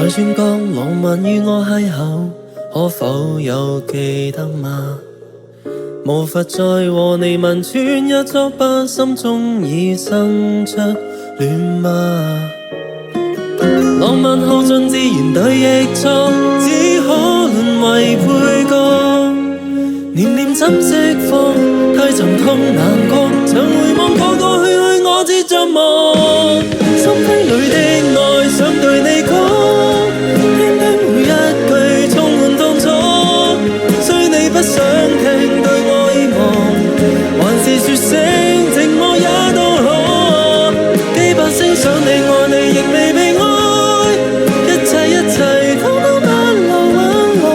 轉角浪漫與我邂逅，可否有記得嗎？無法再和你問穿一捉不，心中已生出戀嗎？浪漫耗盡自然對弈錯，只可淪為配角。念念怎釋放？太沉痛難過，常回望過去我只着夢。心扉裏的愛想對你講，聽聽每一句充滿痛楚。雖你不想聽對我意望，還是說聲寂寞也都可。幾百聲想你愛你亦未被愛，一切通通不留挽我。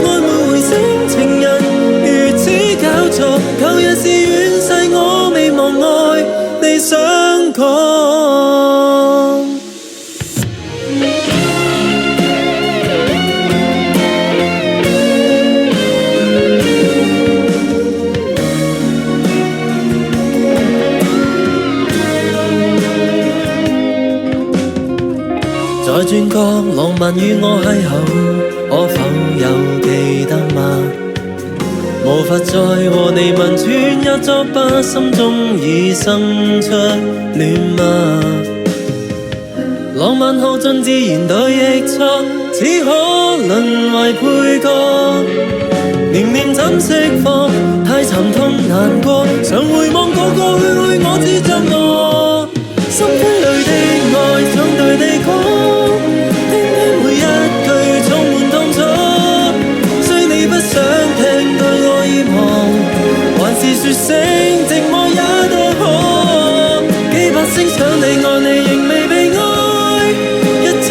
愛沒回聲情人如此搞錯，舊日是遠逝我未忘愛你想講。在轉角浪漫與我邂逅，可否有記得嗎？無法再和你問穿一捉不，心中已生出戀嗎？浪漫耗盡自然對弈錯，只可淪為配角。念念怎釋放？太沉痛難過，常回望過去我只着我。心扉裏的愛想對你講，聽聽每一句充滿痛楚。雖你不想聽對我意望，還是說聲寂寞也都可。幾百聲想你愛你仍未被愛，一切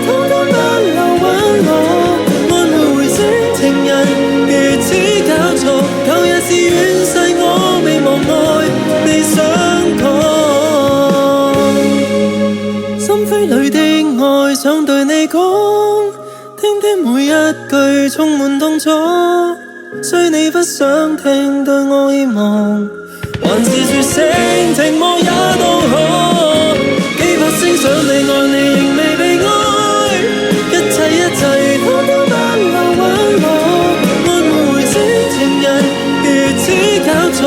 通通不留挽我。愛沒回聲情人如此搞錯，舊日是遠逝我未忘愛你想講。心扉裏的愛想對你講，聽聽每一句充滿痛楚。雖你不想聽對我意望，還是說聲寂寞也都可。幾百聲想你愛你仍未被愛，一切通通不留挽我。愛沒回聲情人如此搞錯。